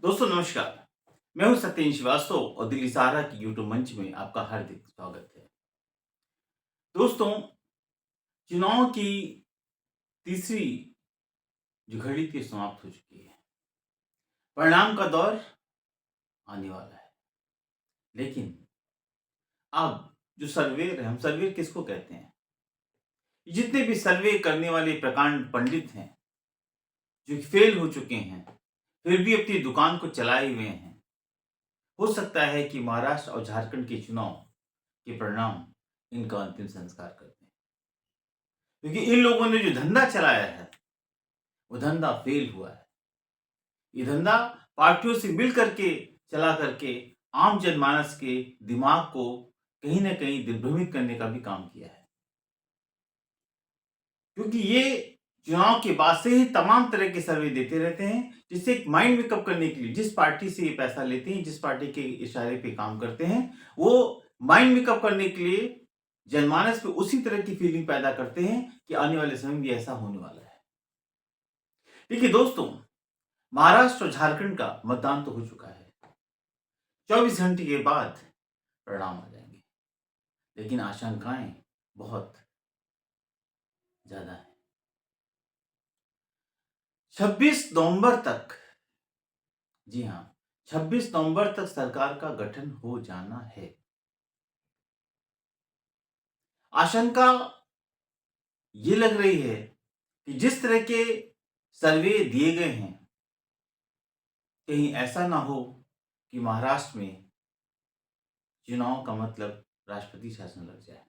दोस्तों नमस्कार। मैं हूं सत्येंद्र श्रीवास्तव और दिल्ली सहारा की यूट्यूब मंच में आपका हार्दिक स्वागत है। दोस्तों, चुनाव की तीसरी जो घड़ी थी समाप्त हो चुकी है। परिणाम का दौर आने वाला है। लेकिन अब जो सर्वे है, हम सर्वे किसको कहते हैं? जितने भी सर्वे करने वाले प्रकांड पंडित हैं, जो फेल हो चुके हैं, फिर भी अपनी दुकान को चलाए हुए हैं। हो सकता है कि महाराष्ट्र और झारखंड के चुनाव के परिणाम इनका अंतिम संस्कार करते हैं। क्योंकि इन लोगों ने जो धंधा चलाया है, वो धंधा फेल हुआ है। ये धंधा पार्टियों से मिल करके चला करके आम जनमानस के दिमाग को कहीं न कहीं दिग्भ्रमित करने का भी काम किया है। क्योंकि ये चुनाव के बाद से ही तमाम तरह के सर्वे देते रहते हैं, जिससे एक माइंड मेकअप करने के लिए जिस पार्टी से ये पैसा लेते हैं, जिस पार्टी के इशारे पे काम करते हैं, वो माइंड मेकअप करने के लिए जनमानस में उसी तरह की फीलिंग पैदा करते हैं कि आने वाले समय में भी ऐसा होने वाला है। देखिए दोस्तों, महाराष्ट्र और झारखंड का मतदान तो हो चुका है। 24 घंटे के बाद परिणाम आ जाएंगे। लेकिन आशंकाएं बहुत ज्यादा हैं। 26 नवंबर तक, जी हाँ, 26 नवंबर तक सरकार का गठन हो जाना है। आशंका ये लग रही है कि जिस तरह के सर्वे दिए गए हैं, कहीं ऐसा ना हो कि महाराष्ट्र में चुनाव का मतलब राष्ट्रपति शासन लग जाए।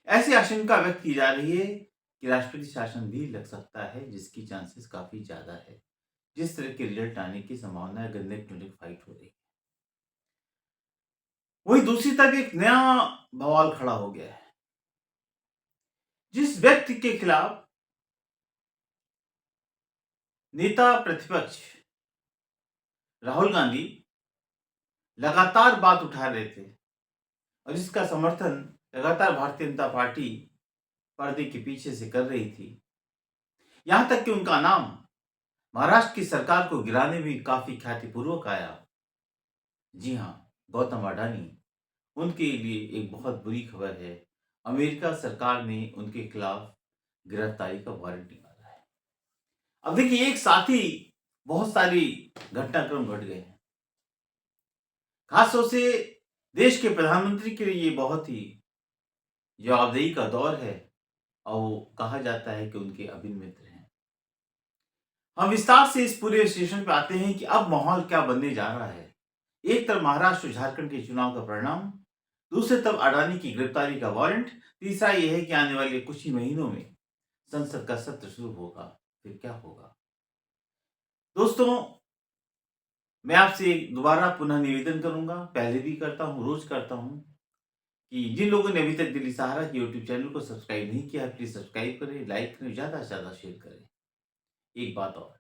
ऐसी आशंका व्यक्त की जा रही है कि राष्ट्रपति शासन भी लग सकता है, जिसकी चांसेस काफी ज्यादा है। जिस तरह के रिजल्ट आने की संभावना है, गन्ने टू फाइट हो रही है। वहीं दूसरी तरफ एक नया बवाल खड़ा हो गया है। जिस व्यक्ति के खिलाफ नेता प्रतिपक्ष राहुल गांधी लगातार बात उठा रहे थे और जिसका समर्थन लगातार भारतीय जनता पार्टी पर्दे के पीछे से कर रही थी, यहां तक कि उनका नाम महाराष्ट्र की सरकार को गिराने में काफी ख्यातिपूर्वक आया। जी हाँ, गौतम अडानी, उनके लिए एक बहुत बुरी खबर है। अमेरिका सरकार ने उनके खिलाफ गिरफ्तारी का वारंट निकाला है। अब देखिए, एक साथ ही बहुत सारी घटनाक्रम घट गए हैं। खासतौर से देश के प्रधानमंत्री के लिए ये बहुत ही जवाबदेही का दौर है और वो कहा जाता है कि उनके अभिन्न मित्र हैं। हम विस्तार से इस पूरे विश्लेषण पे आते हैं कि अब माहौल क्या बनने जा रहा है। एक तरफ महाराष्ट्र और झारखंड के चुनाव का परिणाम, दूसरी तरफ अडानी की गिरफ्तारी का वारंट, तीसरा यह है कि आने वाले कुछ ही महीनों में संसद का सत्र शुरू होगा। फिर क्या होगा? दोस्तों, मैं आपसे दोबारा पुनः निवेदन करूंगा, पहले भी करता हूं, रोज करता हूं, कि जिन लोगों ने अभी तक दिल्ली सहारा के यूट्यूब चैनल को सब्सक्राइब नहीं किया है, प्लीज सब्सक्राइब करें, लाइक करें, ज्यादा से ज्यादा शेयर करें। एक बात और,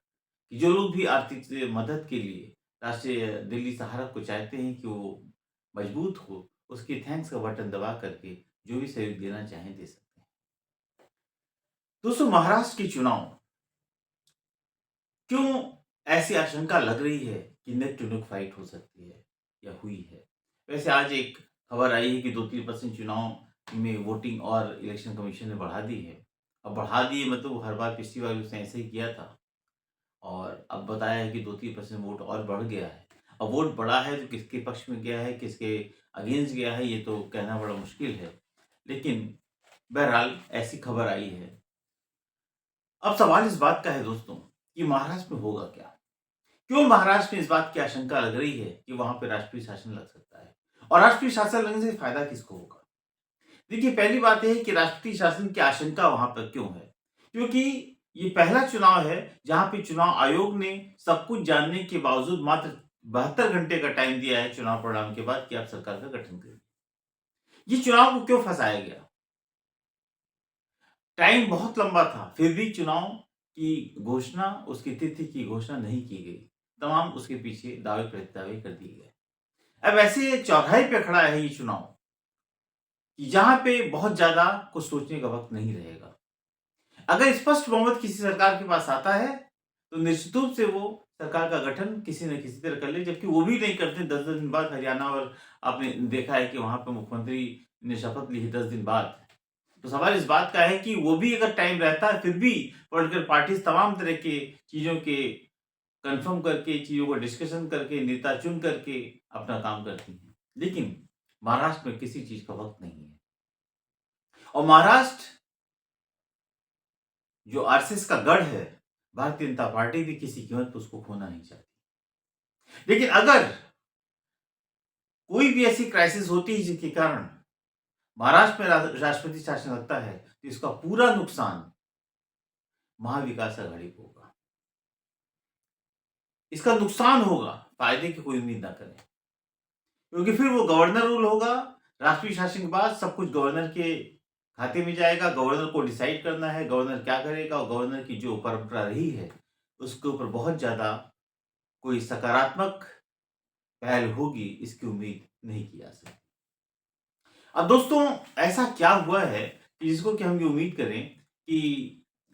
कि जो लोग भी आर्थिक से मदद के लिए राष्ट्रीय दिल्ली सहारा को चाहते हैं कि वो मजबूत हो, उसकी थैंक्स का बटन दबा करके जो भी सहयोग देना चाहें दे सकते हैं। दोस्तों, महाराष्ट्र के चुनाव, क्यों ऐसी आशंका लग रही है कि नेक टू नेक फाइट हो सकती है या हुई है? वैसे आज एक खबर आई है कि 2-3% चुनाव में वोटिंग और इलेक्शन कमीशन ने बढ़ा दी है। अब बढ़ा दी है मतलब हर बार पिछली बार उसने ऐसे ही किया था और अब बताया है कि 2-3% वोट और बढ़ गया है। अब वोट बढ़ा है तो किसके पक्ष में गया है, किसके अगेंस्ट गया है, ये तो कहना बड़ा मुश्किल है। लेकिन बहरहाल ऐसी खबर आई है। अब सवाल इस बात का है दोस्तों, कि महाराष्ट्र में होगा क्या? क्यों महाराष्ट्र में इस बात की आशंका लग रही है कि वहां पे राष्ट्रीय शासन लग सकता है? और राष्ट्रीय शासन लगने से फायदा किसको होगा? देखिए, पहली बात यह है कि राष्ट्रीय शासन की आशंका वहां पर क्यों है? क्योंकि ये पहला चुनाव है जहां पे चुनाव आयोग ने सब कुछ जानने के बावजूद मात्र 72 घंटे का टाइम दिया है चुनाव परिणाम के बाद कि आप सरकार का गठन करिए। ये चुनाव को क्यों फंसाया गया? टाइम बहुत लंबा था, फिर भी चुनाव की घोषणा, उसकी तिथि की घोषणा नहीं की गई। तमाम उसके पीछे दावे प्रत्यावे कर दिए गए। अब ऐसे चौराहे पे खड़ा है ये चुनाव कि जहां पे बहुत ज्यादा कुछ सोचने का वक्त नहीं रहेगा। अगर स्पष्ट बहुमत किसी सरकार के पास आता है तो निश्चित रूप से वो सरकार का गठन किसी न किसी तरह कर ले, जबकि वो भी नहीं करते 10-10 दिन बाद। हरियाणा और आपने देखा है कि वहाँ पे मुख्यमंत्री ने शपथ ली है 10 दिन बाद। तो सवाल इस बात का है कि वो भी अगर टाइम रहता है, फिर भी पॉलिटिकल पार्टीज़ तमाम तरह के चीज़ों के कन्फर्म करके, चीज़ों को डिस्कशन करके, नेता चुन करके अपना काम करती हैं। लेकिन महाराष्ट्र में किसी चीज़ का वक़्त नहीं है। और महाराष्ट्र जो आरएसएस का गढ़ है, भारतीय जनता पार्टी भी किसी कीमत पे उसको खोना नहीं चाहती। लेकिन अगर कोई भी ऐसी क्राइसिस होती है जिसके कारण महाराष्ट्र में राष्ट्रपति शासन लगता है, तो इसका पूरा नुकसान महाविकास आघाड़ी को होगा। इसका नुकसान होगा, फायदे की कोई उम्मीद ना करें। क्योंकि फिर वो गवर्नर रूल होगा, राष्ट्रीय शासन के बाद सब कुछ गवर्नर के खाते में जाएगा। गवर्नर को डिसाइड करना है गवर्नर क्या करेगा, और गवर्नर की जो परंपरा रही है उसके ऊपर बहुत ज़्यादा कोई सकारात्मक पहल होगी, इसकी उम्मीद नहीं की जा सकती। अब दोस्तों, ऐसा क्या हुआ है कि जिसको कि हम ये उम्मीद करें कि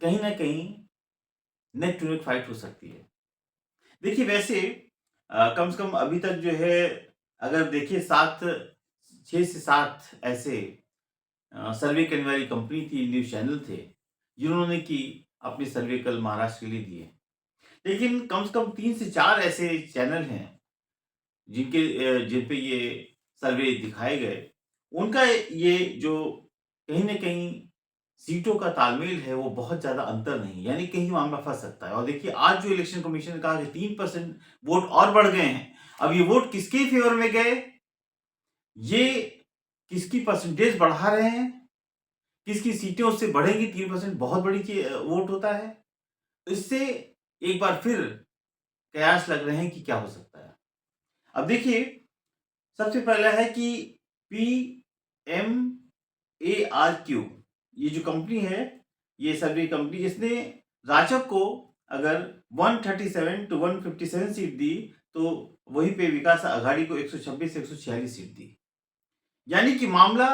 कहीं न कहीं नेक टू नेक फाइट हो सकती है। देखिए वैसे कम से कम अभी तक जो है, अगर देखिए 6 से 7 ऐसे सर्वे करने वाली कंपनी थी, न्यूज़ चैनल थे, जिन्होंने कि अपने सर्वे कल महाराष्ट्र के लिए दिए। लेकिन कम से कम 3 से 4 ऐसे चैनल हैं जिन पे ये सर्वे दिखाए गए। उनका ये जो कहीं न कहीं सीटों का तालमेल है, वो बहुत ज़्यादा अंतर नहीं है, यानी कहीं मामला फँस सकता है। और देखिए आज जो इलेक्शन कमीशन ने कहा कि 3% वोट और बढ़ गए हैं। अब ये वोट किसके फ़ेवर में गए? ये किसकी परसेंटेज बढ़ा रहे हैं? किसकी सीटें उससे बढ़ेंगी? 3% बहुत बड़ी वोट होता है। तो इससे एक बार फिर कयास लग रहे हैं कि क्या हो सकता है। अब देखिए, सबसे पहला है कि पीएमएआरक्यू, ये जो कंपनी है, ये सर्वे कंपनी, इसने राजग को अगर 137 टू 157 सीट दी, तो वहीं पे विकास आघाड़ी को 126 से 146 सीट दी। यानी कि मामला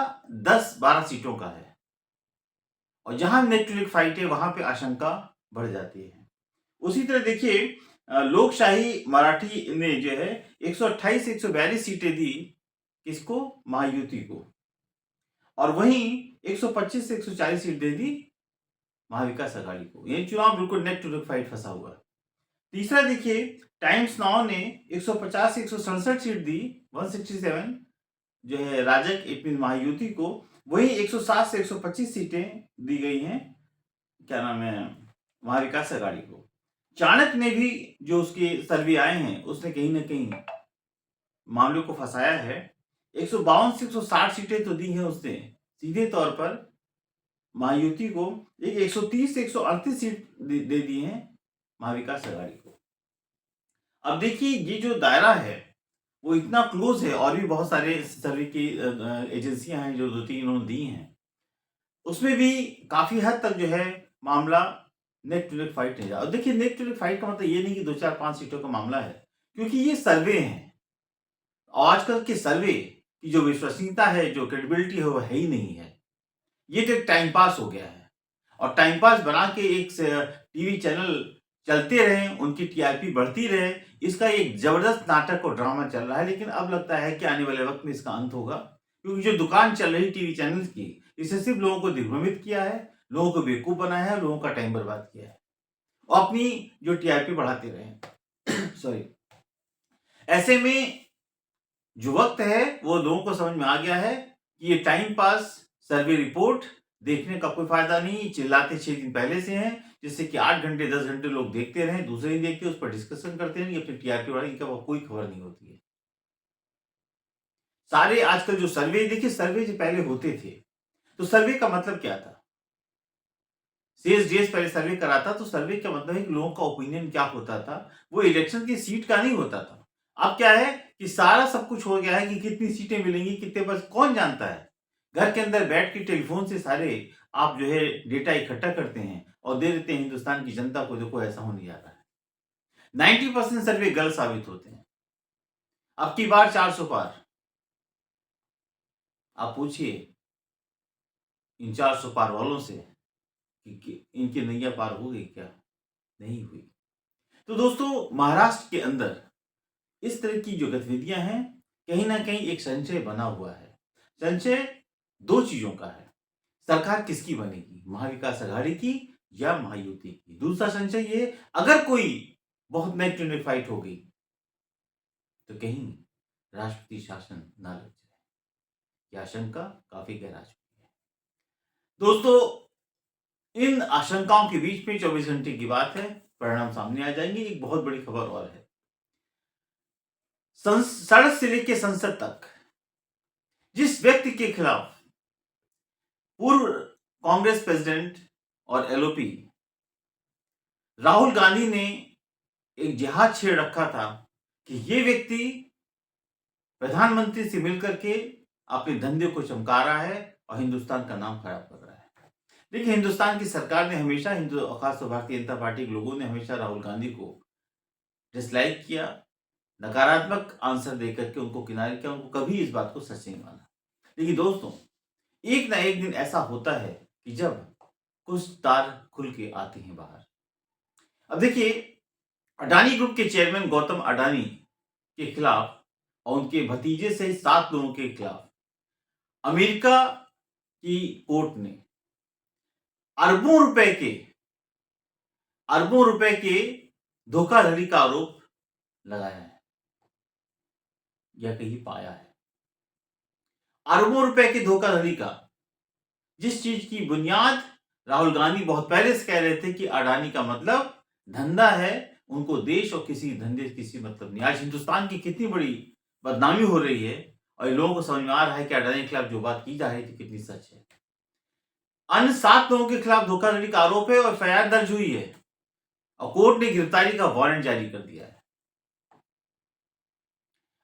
10-12 सीटों का है। और जहां नेक टू नेक फाइट है, वहां पे आशंका बढ़ जाती है। उसी तरह देखिए, लोकशाही मराठी ने जो है 128 से 142 सीटें दी, किसको? महायुति को। और वहीं 125 से 140 सीट दे दी महाविकास आघाड़ी को। ये चुनाव बिल्कुल नेक टू नेक फाइट फंसा हुआ है। तीसरा देखिए, टाइम्स नाउ ने 150 से 167 सीट दी, 167 जो है राजग इट मीन महायुति को। वही 107 से 125 सीटें दी गई हैं, क्या नाम है, महाविकास आघाड़ी को। चाणक्य ने भी जो उसके सर्वे आए हैं, उसने कहीं न कहीं मामले को फंसाया है। 152 से 160 सीटें तो दी हैं उसने सीधे तौर पर महायुति को। एक 130 से 138 सीट दे दी हैं महाविकास आघाड़ी को। अब देखिए, ये जो दायरा है वो इतना क्लोज है, और भी बहुत सारे सर्वे की एजेंसियां हैं जो 2-3 इन्होंने दी हैं। उसमें भी काफी हद तक जो है मामला नेक टू नेक फाइट नहीं जा। और देखिए, नेक टू नेक फाइट का मतलब ये नहीं कि 2-4-5 सीटों का मामला है, क्योंकि ये सर्वे हैं। आजकल के सर्वे की जो विश्वसनीयता है, जो क्रेडिबिलिटी है, वो है ही नहीं है। ये तो एक टाइम पास हो गया है, और टाइम पास बना के एक टीवी चैनल चलते रहे, उनकी टीआरपी बढ़ती रहे, इसका एक जबरदस्त नाटक और ड्रामा चल रहा है। लेकिन अब लगता है कि आने वाले वक्त में इसका अंत होगा, क्योंकि जो दुकान चल रही टीवी चैनल की, इससे सिर्फ लोगों को दिग्भ्रमित किया है, लोगों को बेवकूफ बनाया है, लोगों का टाइम बर्बाद किया है, और अपनी जो टीआरपी बढ़ाते रहे। सॉरी। ऐसे में जो वक्त है, वो लोगों को समझ में आ गया है कि ये टाइम पास सर्वे रिपोर्ट देखने का कोई फायदा नहीं। चिल्लाते 6 दिन पहले से हैं, जिससे कि 8 घंटे 10 घंटे लोग देखते रहें, दूसरे नहीं देखते, उस पर डिस्कशन करते हैं, अपनी टीआरपी बढ़ाने की कोई खबर नहीं होती है। सारे आजकल जो सर्वे देखिए, सर्वे जो पहले होते थे, तो सर्वे का मतलब क्या था? सीएसडीएस पहले सर्वे कराता, तो सर्वे का मतलब है कि लोगों का ओपिनियन क्या होता था, वो इलेक्शन की सीट का नहीं होता था। अब क्या है कि सारा सब कुछ हो गया है कि कितनी सीटें मिलेंगी, कितने बस कौन जानता है। घर के अंदर बैठ के टेलीफोन से सारे आप जो है डेटा इकट्ठा करते हैं और दे देते हैं हिंदुस्तान की जनता को, देखो ऐसा होने जा रहा है। 90% सर्वे गलत साबित होते हैं। अब की बार 400 पार। आप पूछिए इन 400 पार वालों से कि इनकी नैया पार हो गई क्या? नहीं हुई। तो दोस्तों, महाराष्ट्र के अंदर इस तरह की जो गतिविधियां हैं, कहीं ना कहीं एक संशय बना हुआ है। संशय दो चीजों का है। सरकार किसकी बनेगी, महाविकास आघाड़ी की या महायुति की। दूसरा संशय ये, अगर कोई बहुत नेक टू नेक फाइट हो गई तो कहीं राष्ट्रपति शासन ना लग जाए। यह आशंका काफी गहरा चुकी है। दोस्तों, इन आशंकाओं के बीच में 24 घंटे की बात है, परिणाम सामने आ जाएंगे। एक बहुत बड़ी खबर और है, सड़क से लेकर संसद तक जिस व्यक्ति के खिलाफ पूर्व कांग्रेस प्रेसिडेंट और एलओपी राहुल गांधी ने एक जिहाद छेड़ रखा था कि ये व्यक्ति प्रधानमंत्री से मिलकर के अपने धंधे को चमका रहा है और हिंदुस्तान का नाम खराब कर रहा है। देखिए, हिंदुस्तान की सरकार ने हमेशा, हिंदू खासतौर भारतीय जनता पार्टी के लोगों ने हमेशा राहुल गांधी को डिसलाइक किया, नकारात्मक आंसर देकर के उनको किनारे किया, उनको कभी इस बात को सच नहीं माना। लेकिन दोस्तों, एक ना एक दिन ऐसा होता है कि जब कुछ तार खुल के आते हैं बाहर। अब देखिए, अडानी ग्रुप के चेयरमैन गौतम अडानी के खिलाफ और उनके भतीजे से 7 लोगों के खिलाफ अमेरिका की कोर्ट ने अरबों रुपए के धोखाधड़ी का आरोप लगाया है या कहीं पाया है। अरबों रुपए की धोखाधड़ी का, जिस चीज की बुनियाद राहुल गांधी बहुत पहले से कह रहे थे कि अडानी का मतलब धंधा है, उनको देश और किसी धंधे से किसी मतलब नहीं। आज हिंदुस्तान की कितनी बड़ी बदनामी हो रही है और लोगों को समझ में आ रहा है कि अडानी के खिलाफ जो बात की जा रही थी कितनी सच है। अन्य 7 लोगों के खिलाफ धोखाधड़ी का आरोप है और एफआईआर दर्ज हुई है और कोर्ट ने गिरफ्तारी का वारंट जारी कर दिया है।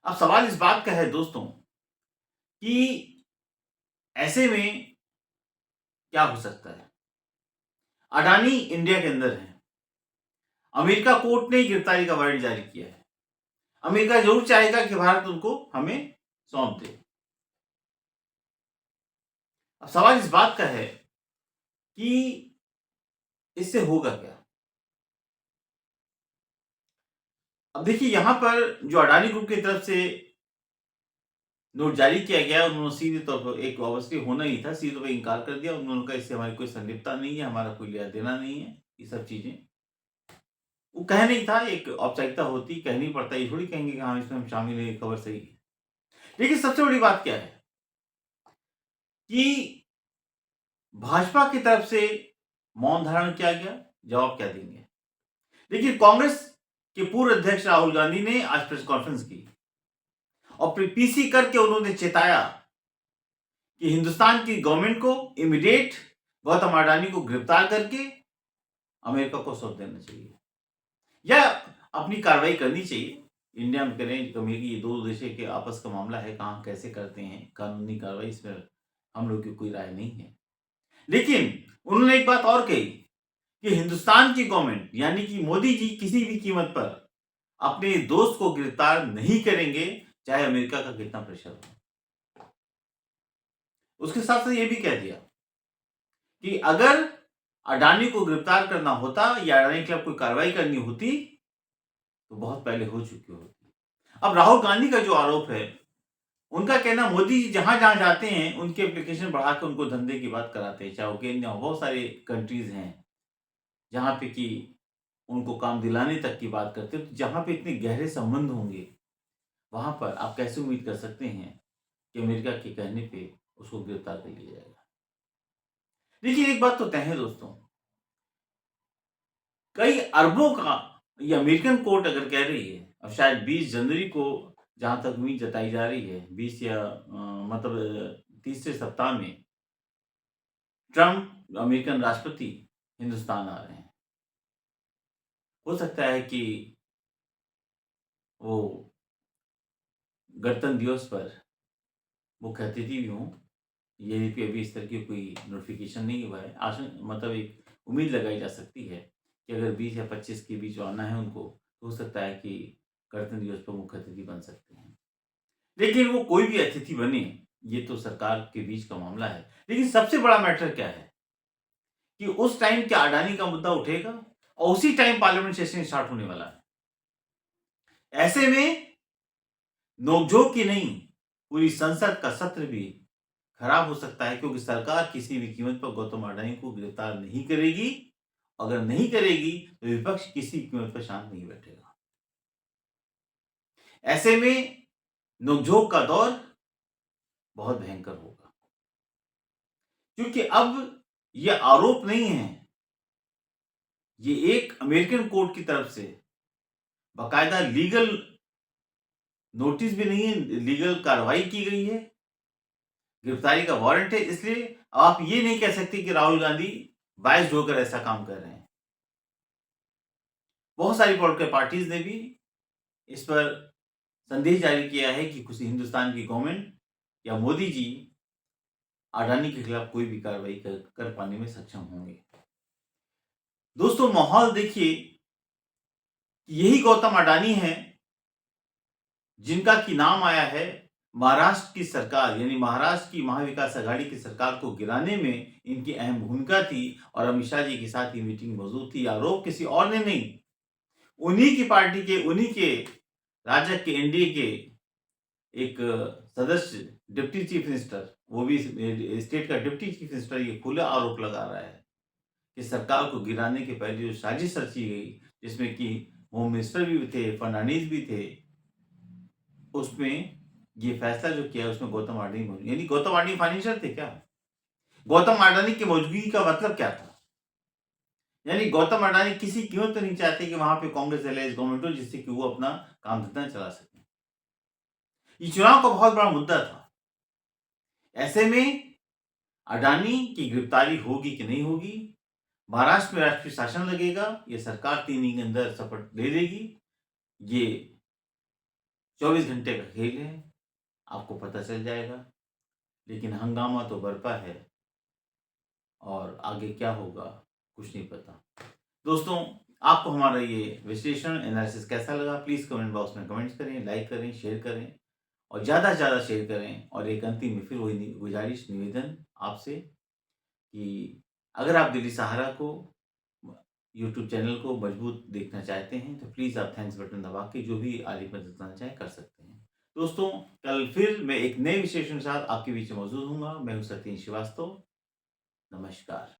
अब सवाल इस बात का है दोस्तों कि ऐसे में क्या हो सकता है। अडानी इंडिया के अंदर है, अमेरिका कोर्ट ने गिरफ्तारी का वारंट जारी किया है। अमेरिका जरूर चाहेगा कि भारत उनको हमें सौंप दे। अब सवाल इस बात का है कि इससे होगा क्या। अब देखिए, यहां पर जो अडानी ग्रुप की तरफ से नोट जारी किया गया, उन्होंने सीधे तौर पर, एक ऑब्वियसली होना ही था, सीधे तौर पर इनकार कर दिया। उन्होंने कहा इससे हमारी कोई संलिप्तता नहीं है, हमारा कोई लेना देना नहीं है। ये सब चीजें वो कह नहीं था, एक औपचारिकता होती, कहनी पड़ता। ये थोड़ी कहेंगे कि हाँ इसमें हम शामिल है, खबर सही है। लेकिन सबसे बड़ी बात क्या है कि भाजपा की तरफ से मौन धारण किया गया। जवाब क्या देंगे। देखिए, कांग्रेस के पूर्व अध्यक्ष राहुल गांधी ने आज प्रेस कॉन्फ्रेंस की और पीसी करके उन्होंने चेताया कि हिंदुस्तान की गवर्नमेंट को इमीडिएट गौतम अडानी को गिरफ्तार करके अमेरिका को सौंप देना चाहिए या अपनी कार्रवाई करनी चाहिए। इंडिया में करें, अमेरिका, ये दो देशों के आपस का मामला है, कहां कैसे करते हैं कानूनी कार्रवाई, इसमें हम लोग की कोई राय नहीं है। लेकिन उन्होंने एक बात और कही कि हिंदुस्तान की गवर्नमेंट यानी कि मोदी जी किसी भी कीमत पर अपने दोस्त को गिरफ्तार नहीं करेंगे, चाहे अमेरिका का कितना प्रेशर हो। उसके साथ साथ ये भी कह दिया कि अगर अडानी को गिरफ्तार करना होता या अडानी के खिलाफ कोई कार्रवाई करनी होती तो बहुत पहले हो चुकी होती। अब राहुल गांधी का जो आरोप है, उनका कहना मोदी जी जहां जहां जाते हैं उनकी एप्लीकेशन बढ़ाकर उनको धंधे की बात कराते हैं, चाहे वो केन्या हो, बहुत सारे कंट्रीज हैं जहां पे कि उनको काम दिलाने तक की बात करते हैं। तो जहां पे इतने गहरे संबंध होंगे, वहां पर आप कैसे उम्मीद कर सकते हैं कि अमेरिका के कहने पे उसको गिरफ्तार कर लिया जाएगा। देखिए, एक बात तो तय है दोस्तों, कई अरबों का ये अमेरिकन कोर्ट अगर कह रही है, और शायद 20 जनवरी को जहां तक उम्मीद जताई जा रही है, 20 या मतलब तीसरे सप्ताह में ट्रंप अमेरिकन राष्ट्रपति हिंदुस्तान आ रहे हैं। हो सकता है कि वो गणतंत्र दिवस पर मुख्य अतिथि भी हों। यद्यपि अभी इस तरह की कोई नोटिफिकेशन नहीं हुआ है। मतलब एक उम्मीद लगाई जा सकती है कि अगर 20 या 25 के बीच आना है उनको, तो हो सकता है कि गणतंत्र दिवस पर मुख्य अतिथि बन सकते हैं। लेकिन वो कोई भी अतिथि बने, ये तो सरकार के बीच का मामला है। लेकिन सबसे बड़ा मैटर क्या है कि उस टाइम क्या अडानी का मुद्दा उठेगा और उसी टाइम पार्लियामेंट सेशन स्टार्ट होने वाला है। ऐसे में नोकझोंक की नहीं, पूरी संसद का सत्र भी खराब हो सकता है, क्योंकि सरकार किसी भी कीमत पर गौतम अडानी को गिरफ्तार नहीं करेगी। अगर नहीं करेगी तो विपक्ष किसी कीमत पर शांत नहीं बैठेगा। ऐसे में नोकझोंक का दौर बहुत भयंकर होगा, क्योंकि अब ये आरोप नहीं है, ये एक अमेरिकन कोर्ट की तरफ से बाकायदा लीगल नोटिस भी नहीं है, लीगल कार्रवाई की गई है, गिरफ्तारी का वारंट है। इसलिए आप ये नहीं कह सकते कि राहुल गांधी बायस्ड होकर ऐसा काम कर रहे हैं। बहुत सारी पॉलिटिकल पार्टीज ने भी इस पर संदेश जारी किया है कि किसी हिंदुस्तान की गवर्नमेंट या मोदी जी अडानी के खिलाफ कोई भी कार्रवाई कर पाने में सक्षम होंगे। दोस्तों, माहौल देखिए, यही गौतम अडानी है जिनका की नाम आया है महाराष्ट्र की सरकार, यानी महाराष्ट्र की महाविकास आघाड़ी की सरकार को गिराने में इनकी अहम भूमिका थी, और अमित शाह जी के साथ ये मीटिंग मौजूद थी। आरोप किसी और ने नहीं, उन्हीं की पार्टी के, उन्हीं के राज्य के एनडीए के एक सदस्य, डिप्टी चीफ मिनिस्टर, वो भी स्टेट का डिप्टी चीफ मिनिस्टर, ये खुला आरोप लगा रहा है कि सरकार को गिराने के पहले जो साजिश रची गई, जिसमें कि होम मिनिस्टर भी थे, फर्नांडीज भी थे, उसमें ये फैसला जो किया उसमें गौतम अडानी मौजूद, यानी गौतम अडानी फाइनेंशियल थे क्या? गौतम अडानी की मौजूदगी का मतलब क्या था? यानी गौतम अडानी किसी कीमत पर नहीं चाहते कि वहां पे कांग्रेस एलायंस गवर्नमेंट हो, जिससे कि वो अपना काम धंधा चला सके। ये चुनाव का बहुत बड़ा मुद्दा था। ऐसे में अडानी की गिरफ्तारी होगी कि नहीं होगी, महाराष्ट्र में राष्ट्रीय शासन लगेगा, ये सरकार 3 दिन के अंदर शपथ ले लेगी, ये 24 घंटे का खेल है, आपको पता चल जाएगा। लेकिन हंगामा तो बरपा है, और आगे क्या होगा कुछ नहीं पता। दोस्तों, आपको हमारा ये विश्लेषण एनालिसिस कैसा लगा, प्लीज कमेंट बॉक्स में कमेंट्स करें, लाइक करें, शेयर करें, और ज़्यादा से ज़्यादा शेयर करें। और एक अंतिम में फिर वही गुजारिश, निवेदन आपसे कि अगर आप दिल्ली सहारा को, यूट्यूब चैनल को मजबूत देखना चाहते हैं तो प्लीज़ आप थैंक्स बटन दबा के जो भी आर्थिक मदद करना चाहें कर सकते हैं। दोस्तों, कल फिर मैं एक नए विशेषण के साथ आपके बीच में मौजूद हूँगा। मैं हूँ सतीश श्रीवास्तव। नमस्कार।